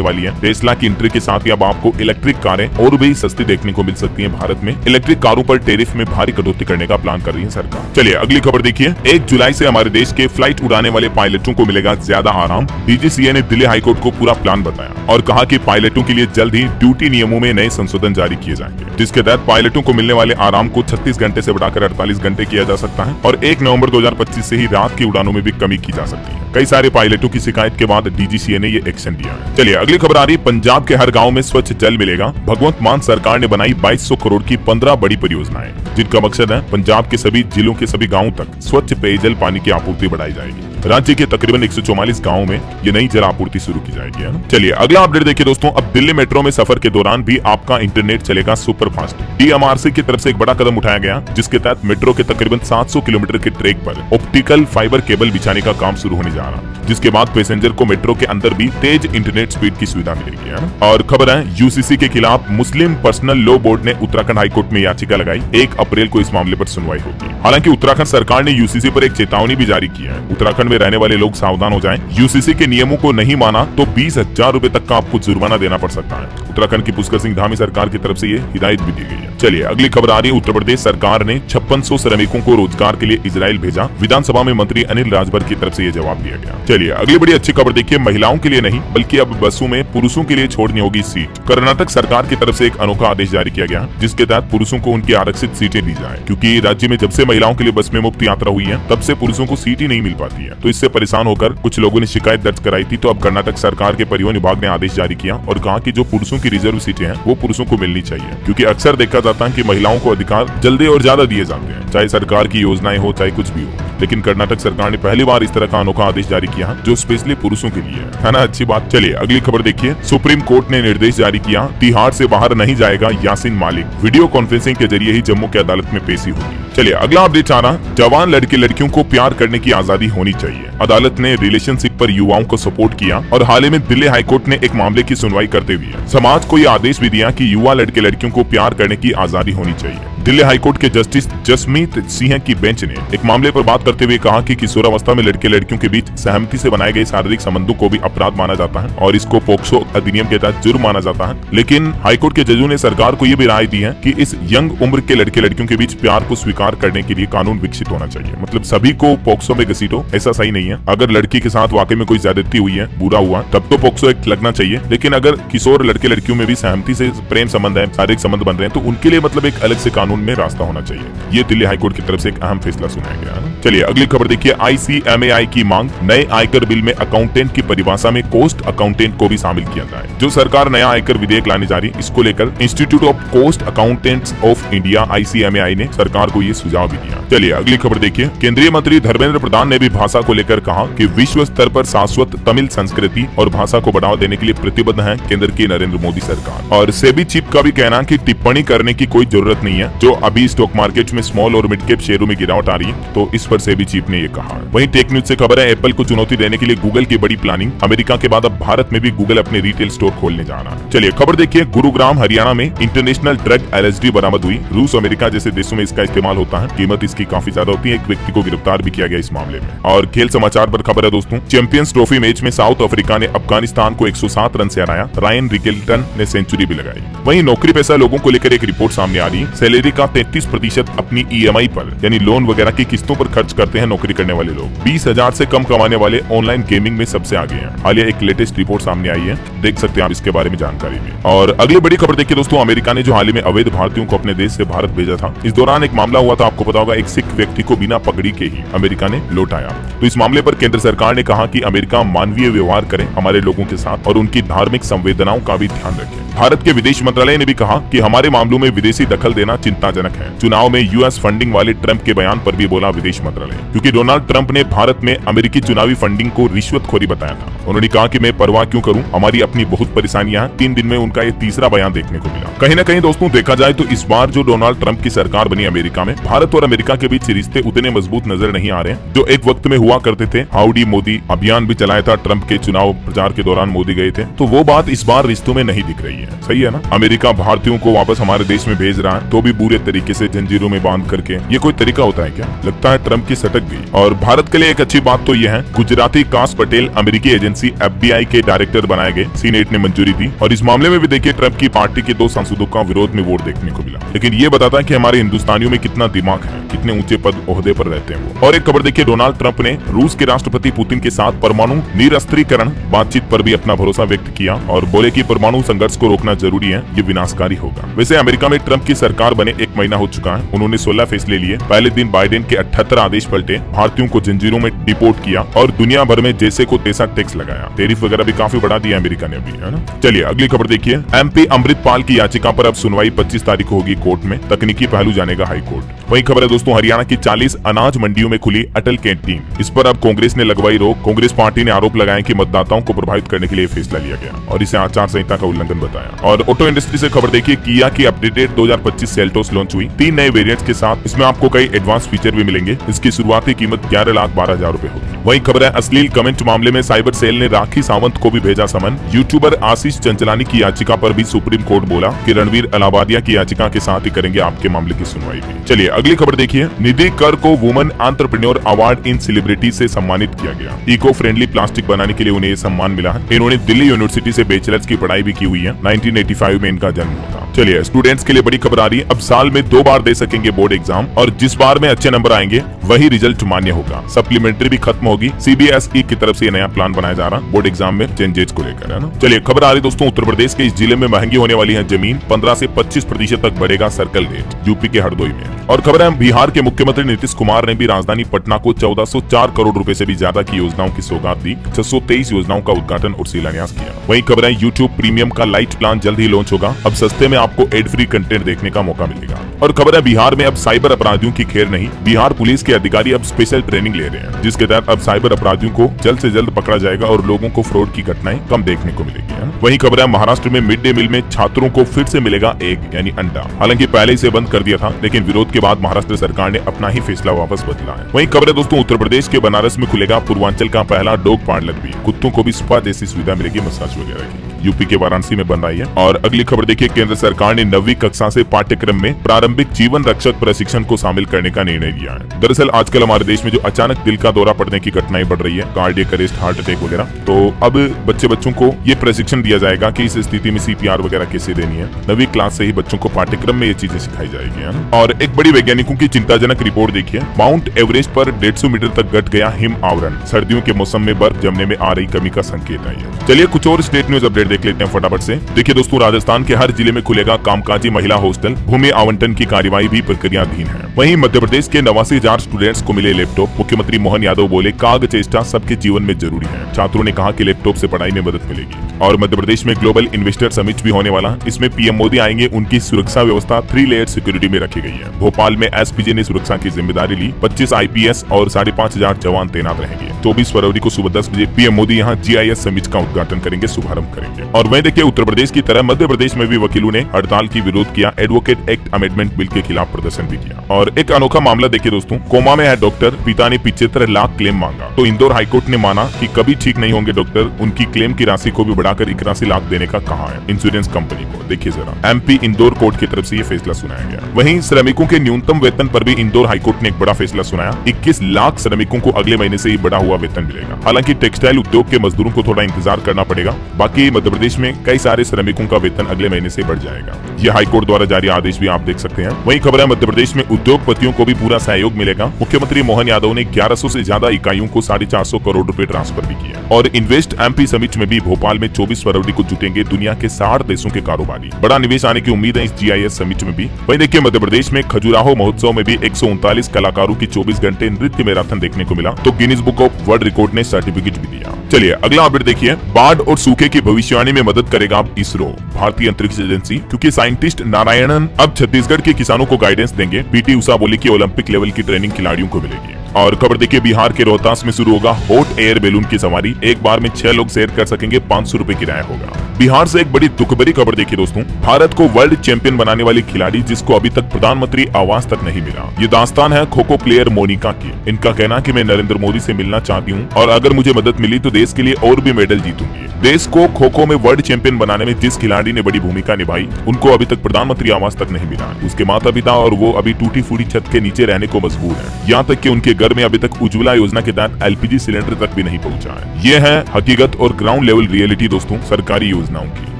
वाली है। टेस्ला की एंट्री के साथ ही अब आपको इलेक्ट्रिक कारें और भी सस्ती देखने को मिल सकती है। भारत में इलेक्ट्रिक कारों पर टैरिफ में भारी कटौती करने का प्लान कर रही है सरकार। चलिए अगली खबर देखिए, 1 जुलाई से हमारे देश के फ्लाइट उड़ाने वाले पायलटों को मिलेगा ज्यादा आराम। DGCA ने दिल्ली हाईकोर्ट को पूरा प्लान बताया और कहा कि पायलटों के लिए जल्द ही ड्यूटी नियमों में नए संशोधन जारी किए जाएंगे, जिसके तहत पायलटों को मिलने वाले आराम को 36 घंटे से बढ़ाकर 48 घंटे किया जा सकता है। और 1 नवंबर 2025 से ही रात की उड़ानों में भी कमी की जा सकती है। कई सारे पायलटों की शिकायत के बाद DGCA ने ये एक्शन लिया है। चलिए अगली खबर आ रही है, पंजाब के हर गाँव में स्वच्छ जल मिलेगा। भगवंत मान सरकार ने बनाई 2200 करोड़ की 15 बड़ी परियोजनाएं, जिनका मकसद है पंजाब के सभी जिलों के सभी गाँवों तक स्वच्छ पेयजल पानी की आपूर्ति बढ़ाई जाएगी। राज्य के तकरीबन 144 गाँवों में ये नई जल आपूर्ति शुरू की जाएगी, है ना। चलिए अगला अपडेट देखिए दोस्तों, अब दिल्ली मेट्रो में सफर के दौरान भी आपका इंटरनेट चलेगा सुपर फास्ट। DMRC की तरफ से एक बड़ा कदम उठाया गया, जिसके तहत मेट्रो के तकरीबन 700 किलोमीटर के ट्रैक पर ऑप्टिकल फाइबर केबल बिछाने का काम शुरू होने जा रहा, जिसके बाद पैसेंजर को मेट्रो के अंदर भी तेज इंटरनेट स्पीड की सुविधा मिलेगी, है ना। और खबर है, UCC के खिलाफ मुस्लिम पर्सनल लॉ बोर्ड ने उत्तराखंड हाईकोर्ट में याचिका लगाई। 1 अप्रैल को इस मामले पर सुनवाई होगी। हालांकि उत्तराखंड सरकार ने UCC पर एक चेतावनी भी जारी की है। उत्तराखंड में रहने वाले लोग सावधान हो जाएं। UCC के नियमों को नहीं माना तो 20,000 रुपए तक का आपको जुर्माना देना पड़ सकता है। उत्तराखंड की पुष्कर सिंह धामी सरकार की तरफ से ये हिदायत भी दी गई है। चलिए अगली खबर आ रही है, उत्तर प्रदेश सरकार ने 5600 श्रमिकों को रोजगार के लिए इजराइल भेजा। विधानसभा में मंत्री अनिल राजभर की तरफ से ये जवाब दिया गया। चलिए अगली बड़ी अच्छी खबर देखिए, महिलाओं के लिए नहीं बल्कि अब बसों में पुरुषों के लिए छोड़नी होगी सीट। कर्नाटक सरकार की तरफ से एक अनोखा आदेश जारी किया गया, जिसके तहत पुरुषों को उनकी आरक्षित सीटें दी जाए, क्योंकि राज्य में जब से महिलाओं के लिए बस में मुफ्त यात्रा हुई है, तब से पुरुषों को सीट ही नहीं मिल पाती है। तो इससे परेशान होकर कुछ लोगों ने शिकायत दर्ज कराई थी। तो अब कर्नाटक सरकार के परिवहन विभाग ने आदेश जारी किया और कहा कि जो पुरुषों की रिजर्व सीटें हैं वो पुरुषों को मिलनी चाहिए, क्योंकि अक्सर देखा जाता है कि महिलाओं को अधिकार जल्दी और ज्यादा दिए जाते हैं, चाहे सरकार की योजनाएं हो चाहे कुछ भी हो। लेकिन कर्नाटक सरकार ने पहली बार इस तरह का अनोखा आदेश जारी किया जो स्पेशली पुरुषों के लिए है ना। अच्छी बात। चलिए अगली खबर देखिए, सुप्रीम कोर्ट ने निर्देश जारी किया, तिहाड़ से बाहर नहीं जाएगा यासीन मालिक। वीडियो कॉन्फ्रेंसिंग के जरिए ही जम्मू की अदालत में पेशी होगी। चलिए अगला अपडेट आ रहा, जवान लड़के लड़कियों को प्यार करने की आजादी होनी चाहिए। अदालत ने रिलेशनशिप पर युवाओं को सपोर्ट किया और हाल ही में दिल्ली हाईकोर्ट ने एक मामले की सुनवाई करते हुए समाज को यह आदेश भी दिया कि युवा लड़के लड़कियों को प्यार करने की आजादी होनी चाहिए। दिल्ली हाईकोर्ट के जस्टिस जसमीत सिंह की बेंच ने एक मामले पर बात करते हुए कहा कि किशोरावस्था में लड़के लड़कियों के बीच सहमति से बनाए गए शारीरिक संबंधों को भी अपराध माना जाता है और इसको पोक्सो अधिनियम के तहत जुर्म माना जाता है। लेकिन हाईकोर्ट के जजों ने सरकार को ये भी राय दी है कि इस यंग उम्र के लड़के लड़कियों के बीच प्यार को स्वीकार करने के लिए कानून विकसित होना चाहिए। मतलब सभी को पोक्सो में घसीटो, ऐसा सही नहीं है। अगर लड़की के साथ वाकई में कोई ज्यादती हुई है, बुरा हुआ, तब तो पोक्सो एक्ट लगना चाहिए। लेकिन अगर किशोर लड़के लड़कियों में भी सहमति से प्रेम संबंध है, शारीरिक संबंध बन रहे हैं, तो उनके लिए मतलब एक अलग से कानून में रास्ता होना चाहिए। ये दिल्ली हाईकोर्ट की तरफ से एक अहम फैसला सुनाया गया है। चलिए अगली खबर देखिए, ICMAI की मांग, नए आयकर बिल में अकाउंटेंट की परिभाषा में कोस्ट अकाउंटेंट को भी शामिल किया जाए। जो सरकार नया आयकर विधेयक लाने जा रही है, इसको लेकर institute of cost accountants of India ICMAI ने सरकार को ये सुझाव भी दिया। चलिए अगली खबर देखिए, केंद्रीय मंत्री धर्मेंद्र प्रधान ने भी भाषा को लेकर कहा कि विश्व स्तर पर शाश्वत तमिल संस्कृति और भाषा को बढ़ावा देने के लिए प्रतिबद्ध है केंद्र की नरेंद्र मोदी सरकार। और सेबी चीफ का भी कहना कि टिप्पणी करने की कोई जरूरत नहीं है, जो अभी स्टॉक मार्केट में स्मॉल और मिड कैप शेयरों में गिरावट आ रही है, तो इस पर सेबी चीफ ने ये कहा। वहीं टेक न्यूज से खबर है, एप्पल को चुनौती देने के लिए गूगल की बड़ी प्लानिंग। अमेरिका के बाद अब भारत में भी गूगल अपने रिटेल स्टोर खोलने जा रहा है। चलिए खबर देखिए, गुरुग्राम हरियाणा में इंटरनेशनल ड्रग LSD बरामद हुई। रूस अमेरिका जैसे देशों में इसका इस्तेमाल होता है, कीमत इसकी काफी ज्यादा होती है। एक व्यक्ति को गिरफ्तार भी किया गया इस मामले में। और खेल समाचार पर खबर है दोस्तों, चैंपियंस ट्रॉफी मैच में साउथ अफ्रीका ने अफगानिस्तान को 107 रन से हराया। रायन रिकेल्टन ने सेंचुरी भी लगाई। वहीं नौकरी पेशा लोगों को लेकर एक रिपोर्ट सामने आ रही है। सैलरी सैलरी का 33% अपनी EMI पर यानी लोन वगैरह की किस्तों पर खर्च करते हैं नौकरी करने वाले लोग। 20,000 से कम कमाने वाले ऑनलाइन गेमिंग में सबसे आगे हैं। हालिया एक लेटेस्ट रिपोर्ट सामने आई है, देख सकते हैं आप इसके बारे में जानकारी भी। और अगली बड़ी खबर देखिए दोस्तों, अमेरिका ने जो हाल ही में अवैध भारतीयों को अपने देश से भारत भेजा था, इस दौरान एक मामला हुआ था, आपको पता होगा, एक सिख व्यक्ति को बिना पकड़ी के ही अमेरिका ने लौटाया। तो इस मामले पर केंद्र सरकार ने कहा कि अमेरिका मानवीय व्यवहार करे हमारे लोगों के साथ और उनकी धार्मिक संवेदनाओं का भी ध्यान रखे। भारत के विदेश मंत्रालय ने भी कहा कि हमारे मामलों में विदेशी दखल देना चिंताजनक है। चुनाव में US फंडिंग वाले ट्रंप के बयान पर भी बोला विदेश मंत्रालय, क्योंकि डोनाल्ड ट्रंप ने भारत में अमेरिकी चुनावी फंडिंग को रिश्वतखोरी बताया था। उन्होंने कहा कि मैं परवाह क्यों करूं, हमारी अपनी बहुत परेशानियां हैं। 3 दिन में उनका ये तीसरा बयान देखने को मिला। कहीं न कहीं दोस्तों देखा जाए तो इस बार जो डोनाल्ड ट्रंप की सरकार बनी अमेरिका में, भारत और अमेरिका के बीच रिश्ते उतने मजबूत नजर नहीं आ रहे हैं जो एक वक्त में हुआ करते थे। हाउडी मोदी अभियान भी चलाया था ट्रंप के चुनाव प्रचार के दौरान, मोदी गए थे, तो वो बात इस बार रिश्तों में नहीं दिख रही है। सही है ना? अमेरिका भारतीयों को वापस हमारे देश में भेज रहा है तो भी बुरे तरीके से जंजीरों में बांध करके। ये कोई तरीका होता है क्या? लगता है ट्रंप की सटक गई। और भारत के लिए एक अच्छी बात तो यह है, गुजराती कास पटेल अमेरिकी एजेंसी FBI के डायरेक्टर बनाए गए, सीनेट ने मंजूरी दी। और इस मामले में भी देखिए ट्रंप की पार्टी के 2 सांसदों का विरोध में वोट देखने को मिला। लेकिन ये बताता है कि हमारे हिंदुस्तानियों में कितना दिमाग है, कितने ऊंचे पद ओहदे पर रहते हैं वो। और एक खबर देखिए, डोनाल्ड ट्रंप ने रूस के राष्ट्रपति पुतिन के साथ परमाणु निरस्त्रीकरण बातचीत पर भी अपना भरोसा व्यक्त किया और बोले कि परमाणु संघर्ष को रोकना जरूरी है, ये विनाशकारी होगा। वैसे अमेरिका में ट्रंप की सरकार बने 1 महीना हो चुका है। उन्होंने 16 फैसले लिए। पहले दिन बाइडेन के 78 आदेश पलटे, भारतीयों को जंजीरों में डिपोर्ट किया और दुनिया भर में जैसे को तैसा टैक्स लगाया। टैरिफ वगैरह भी काफी बढ़ा दिया अमेरिका ने अभी, है ना? चलिए अगली खबर देखिए, MP अमृतपाल की याचिका पर अब सुनवाई 25 तारीख को होगी कोर्ट में। तकनीकी पहलू जानेगा हाई कोर्ट। वही खबर है दोस्तों, हरियाणा की 40 अनाज मंडियों में खुली अटल कैंटीन। इस पर अब कांग्रेस ने लगवाई रोक। कांग्रेस पार्टी ने आरोप लगाया कि मतदाताओं को प्रभावित करने के लिए फैसला लिया गया और इसे आचार संहिता का उल्लंघन बताया। और ऑटो इंडस्ट्री से खबर देखिए, किया की अपडेटेड 2025 सेल्टोस लॉन्च हुई 3 नए वेरिएंट्स के साथ। इसमें आपको कई एडवांस फीचर भी मिलेंगे। इसकी शुरुआती कीमत 11,12,000 रुपए होगी। वही खबर है, अश्लील कमेंट मामले में साइबर सेल ने राखी सावंत को भी भेजा समन। यूट्यूबर आशीष चंचलानी की याचिका पर भी सुप्रीम कोर्ट बोला कि रणवीर अलाहाबादिया की याचिका के साथ ही करेंगे आपके मामले की सुनवाई भी। चलिए अगली खबर देखिए, निधि कर को woman entrepreneur award in celebrity से सम्मानित किया गया। इको फ्रेंडली प्लास्टिक बनाने के लिए उन्हें ये सम्मान मिला है। इन्होंने दिल्ली यूनिवर्सिटी से बैचलर्स की पढ़ाई भी की हुई है। 1985 में इनका जन्म हुआ था। चलिए स्टूडेंट्स के लिए बड़ी खबर आ रही है, अब साल में 2 बार दे सकेंगे बोर्ड एग्जाम और जिस बार में अच्छे नंबर आएंगे वही रिजल्ट मान्य होगा। सप्लीमेंट्री भी खत्म होगी। CBSE की तरफ से ये नया प्लान बनाया जा रहा है बोर्ड एग्जाम में चेंजेस को लेकर, है ना? चलिए खबर आ रही दोस्तों, उत्तर प्रदेश के इस जिले में महंगी होने वाली है जमीन। 15 से 25% तक बढ़ेगा सर्कल रेट, यूपी के हरदोई में। और खबर है, बिहार के मुख्यमंत्री नीतीश कुमार ने भी राजधानी पटना को 1404 करोड़ रुपए से भी ज्यादा की योजनाओं की सौगात दी। 623 योजनाओं का उद्घाटन और शिलान्यास किया। वही खबर है, YouTube प्रीमियम का लाइट प्लान जल्द ही लॉन्च होगा। अब सस्ते में आपको एड फ्री कंटेंट देखने का मौका मिलेगा। और खबर है, बिहार में अब साइबर अपराधियों की खेर नहीं। बिहार पुलिस के अधिकारी अब स्पेशल ट्रेनिंग ले रहे हैं, जिसके तहत अब साइबर अपराधियों को जल्द से जल्द पकड़ा जाएगा और लोगों को फ्रॉड की घटनाएं कम देखने को मिलेगी। वही खबर है, महाराष्ट्र में मिड डे मील में छात्रों को फिर से मिलेगा एग यानी अंडा। हालांकि पहले इसे बंद कर दिया था, लेकिन विरोध के बाद महाराष्ट्र सरकार ने अपना ही फैसला वापस बदला है। वही खबर है दोस्तों, उत्तर प्रदेश के बनारस में खुलेगा पूर्वांचल का पहला डॉग पार्लर भी। कुत्तों को भी स्पा जैसी सुविधा मिलेगी, मसाज वगैरह की। यूपी के वाराणसी में बन रही है। और अगली खबर देखिए, केंद्र सरकार ने 9वीं कक्षा से पाठ्यक्रम में प्रारंभिक जीवन रक्षक प्रशिक्षण को शामिल करने का निर्णय लिया है। दरअसल आजकल हमारे देश में जो अचानक दिल का दौरा पड़ने की घटनाएं बढ़ रही है, कार्डियक अरेस्ट, हार्ट अटैक वगैरह, तो अब बच्चों को ये प्रशिक्षण दिया जाएगा कि इस स्थिति में CPR वगैरह कैसे देनी है। 9वीं क्लास से ही बच्चों को पाठ्यक्रम में ये चीजें सिखाई जाएगी, है ना? और एक बड़ी वैज्ञानिकों की चिंताजनक रिपोर्ट देखिए, माउंट एवरेस्ट पर 150 मीटर तक घट गया हिम आवरण। सर्दियों के मौसम में बर्फ जमने में आ रही कमी का संकेत है। चलिए कुछ और स्टेट न्यूज अपडेट देख लेते हैं फटाफट से। देखिए दोस्तों, राजस्थान के हर जिले में खुलेगा कामकाजी महिला हॉस्टल। भूमि आवंटन की कार्यवाही भी प्रक्रियाधीन है। वहीं मध्य प्रदेश के 89,000 स्टूडेंट्स को मिले लैपटॉप। मुख्यमंत्री मोहन यादव बोले, काग चेष्टा सबके जीवन में जरूरी है। छात्रों ने कहा कि लैपटॉप से पढ़ाई में मदद मिलेगी। और मध्य प्रदेश में ग्लोबल इन्वेस्टर समिट भी होने वाला। इसमें PM मोदी आएंगे। उनकी सुरक्षा व्यवस्था 3 लेयर सिक्योरिटी में रखी गई है। भोपाल में SPG ने सुरक्षा की जिम्मेदारी ली। 25 IPS और 5,500 जवान तैनात रहेंगे। 24 फरवरी को सुबह 10 बजे PM मोदी यहाँ GIS समिट का उद्घाटन करेंगे, शुभारंभ करेंगे। और वहीं देखिए, उत्तर प्रदेश की तरह मध्य प्रदेश में भी वकीलों ने हड़ताल की विरोध किया। एडवोकेट एक्ट अमेंडमेंट बिल के खिलाफ प्रदर्शन भी किया। और एक अनोखा मामला देखिए दोस्तों, कोमा में है डॉक्टर, पिता ने 75 लाख क्लेम मांगा तो इंदौर हाईकोर्ट ने माना कि कभी ठीक नहीं होंगे डॉक्टर। उनकी क्लेम की राशि को भी बढ़ाकर 81 लाख देने का कहा है इंश्योरेंस कंपनी को। देखिए जरा, MP इंदौर कोर्ट की तरफ से ये फैसला सुनाया गया। वहीं श्रमिकों के न्यूनतम वेतन पर भी इंदौर हाईकोर्ट ने एक बड़ा फैसला सुनाया। 21 लाख श्रमिकों को अगले महीने से ही बढ़ा हुआ वेतन मिलेगा। हालांकि टेक्सटाइल उद्योग के मजदूरों को थोड़ा इंतजार करना पड़ेगा। बाकी मध्य प्रदेश में कई सारे श्रमिकों का वेतन अगले महीने से बढ़ जाएगा। यह हाईकोर्ट द्वारा जारी आदेश भी आप देख सकते हैं। लेते हैं। वहीं खबर है मध्य प्रदेश में उद्योगपतियों को भी पूरा सहयोग मिलेगा। मुख्यमंत्री मोहन यादव ने 1100 से ज्यादा इकाइयों को 450 करोड़ रुपए ट्रांसफर भी किया। और इन्वेस्ट एमपी समिट में भी भोपाल में 24 फरवरी को जुटेंगे दुनिया के 60 देशों के कारोबारी। बड़ा निवेश आने की उम्मीद है इस GIS समिट में भी। वहीं देखिए मध्य प्रदेश में खजुराहो महोत्सव में भी 139 कलाकारों की 24 घंटे नृत्य मैराथन देखने को मिला, तो Guinness book of world record ने सर्टिफिकेट भी दिया। चलिए अगला अपडेट देखिए। बाढ़ और सूखे की भविष्यवाणी में मदद करेगा अब इसरो, भारतीय अंतरिक्ष एजेंसी, क्योंकि साइंटिस्ट नारायणन अब छत्तीसगढ़ के किसानों को गाइडेंस देंगे। PT उषा बोली कि ओलंपिक लेवल की ट्रेनिंग खिलाड़ियों को मिलेगी। और खबर देखिए बिहार के रोहतास में शुरू होगा हॉट एयर बैलून की सवारी। एक बार में 6 लोग शेयर कर सकेंगे, 500 रुपए किराया होगा। बिहार से एक बड़ी दुख भरी खबर देखिए दोस्तों। भारत को वर्ल्ड चैंपियन बनाने वाली खिलाड़ी जिसको अभी तक प्रधानमंत्री आवास तक नहीं मिला, ये दास्तान है खो खो प्लेयर मोनिका की। इनका कहना कि मैं नरेंद्र मोदी से मिलना चाहती हूँ और अगर मुझे मदद मिली तो देश के लिए और भी मेडल जीतूंगी। देश को खो खो में वर्ल्ड चैंपियन बनाने में जिस खिलाड़ी ने बड़ी भूमिका निभाई, उनको अभी तक प्रधानमंत्री आवास तक नहीं मिला। उसके माता पिता और वो अभी टूटी फूटी छत के नीचे रहने को मजबूर है। यहाँ तक कि उनके घर में अभी तक उज्ज्वला योजना के तहत LPG सिलेंडर तक भी नहीं पहुंचा है। ये है हकीकत और ग्राउंड लेवल रियलिटी दोस्तों सरकारी योजनाओं की।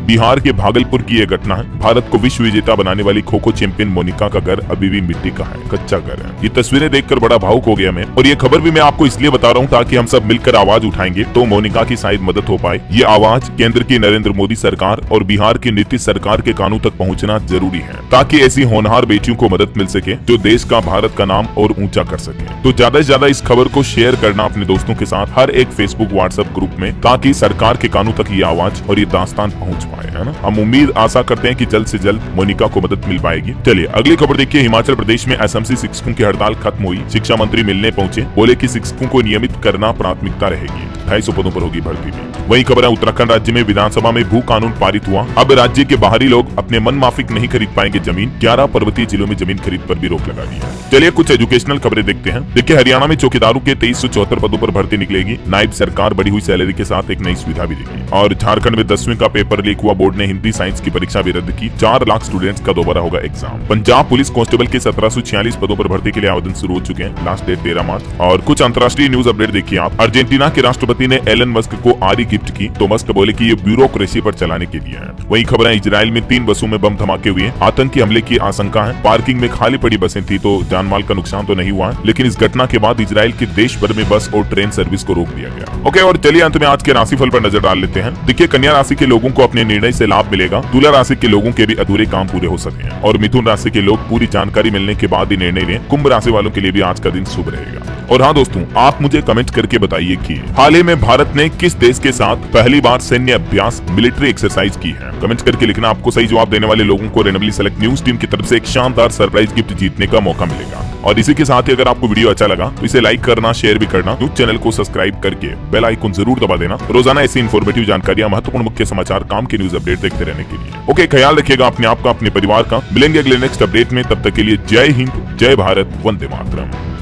बिहार के भागलपुर की यह घटना है। भारत को विश्व विजेता बनाने वाली खो खो चैंपियन मोनिका का घर अभी भी मिट्टी का है, कच्चा घर है। ये तस्वीरें देखकर बड़ा भावुक हो गया मैं। और ये खबर भी मैं आपको इसलिए बता रहा हूँ ताकि हम सब मिलकर आवाज उठाएंगे तो मोनिका की शायद मदद हो पाए। ये आवाज केंद्र की नरेंद्र मोदी सरकार और बिहार की नीतीश सरकार के कानों तक पहुँचना जरूरी है, ताकि ऐसी होनहार बेटियों को मदद मिल सके जो देश का, भारत का नाम और ऊंचा कर सके। तो ज्यादा से ज्यादा इस खबर को शेयर करना अपने दोस्तों के साथ हर एक फेसबुक व्हाट्सएप ग्रुप में, ताकि सरकार के कानों तक ये आवाज और ये दास्तान पहुँच पाए, है ना। हम उम्मीद आशा करते हैं कि जल्द से जल्द मोनिका को मदद मिल पाएगी। चलिए अगली खबर देखिए। हिमाचल प्रदेश में SMC शिक्षकों की हड़ताल खत्म हुई। शिक्षा मंत्री मिलने पहुंचे, बोले कि शिक्षकों को नियमित करना प्राथमिकता रहेगी। 250 पदों पर होगी भर्ती भी। वहीं खबर है उत्तराखंड राज्य में विधानसभा में भू कानून पारित हुआ। अब राज्य के बाहरी लोग अपने मन माफिक नहीं खरीद पाएंगे जमीन। 11 पर्वतीय जिलों में जमीन खरीद पर भी रोक लगा दी है। चलिए कुछ एजुकेशनल खबरें देखते हैं। देखिए हरियाणा में चौकीदारों के 2374 पदों पर भर्ती निकलेगी। नायब सरकार बढ़ी हुई सैलरी के साथ एक नई सुविधा भी देगी। और झारखंड में 10वीं का पेपर लीक हुआ। बोर्ड ने हिंदी साइंस की परीक्षा भी रद्द की। 4 लाख स्टूडेंट्स का दोबारा होगा एग्जाम। पंजाब पुलिस कांस्टेबल के 1746 पदों पर भर्ती के लिए आवेदन शुरू हो चुके हैं। लास्ट डेट 13 मार्च। और कुछ अंतर्राष्ट्रीय न्यूज अपडेट देखिए आप। अर्जेंटीना के राष्ट्रपति ने एलन मस्क को आरी गिफ्ट की, तो मस्क बोले कि ये ब्यूरोक्रेसी पर चलाने के लिए है। वहीं खबर है इजराइल में 3 बसों में बम धमाके हुए। आतंकी हमले की आशंका है। पार्किंग में खाली पड़ी बसें थी तो जान माल का नुकसान तो नहीं हुआ, लेकिन इस घटना के बाद इजराइल के देश भर में बस और ट्रेन सर्विस को रोक दिया गया। ओके, और चलिए अंत में आज के राशिफल पर नजर डाल लेते हैं। देखिए कन्या राशि के लोगों को अपने निर्णय से लाभ मिलेगा। तुला राशि के लोगों के भी अधूरे काम पूरे हो सके हैं। और मिथुन राशि के लोग पूरी जानकारी मिलने के बाद ही निर्णय लें। कुंभ राशि वालों के लिए भी आज का दिन शुभ रहेगा। और हाँ दोस्तों, आप मुझे कमेंट करके बताइए कि हाल ही में भारत ने किस देश के साथ पहली बार सैन्य अभ्यास मिलिट्री एक्सरसाइज की है। कमेंट करके लिखना। आपको सही जवाब देने वाले लोगों को रेंडमली सेलेक्ट न्यूज टीम की तरफ से एक शानदार सरप्राइज गिफ्ट जीतने का मौका मिलेगा। और इसी के साथ ही अगर आपको वीडियो अच्छा लगा तो इसे लाइक करना, शेयर भी करना, न्यूज चैनल को सब्सक्राइब करके बेल आइकन जरूर दबा देना। रोजाना ऐसी इन्फॉर्मेटिव जानकारियां, महत्वपूर्ण मुख्य समाचार, काम की न्यूज अपडेट देखते रहने के लिए। ओके, ख्याल रखिएगा अपने आप का, अपने परिवार का। मिलेंगे अगले नेक्स्ट अपडेट में, तब तक के लिए जय हिंद, जय भारत, वंदे मातरम।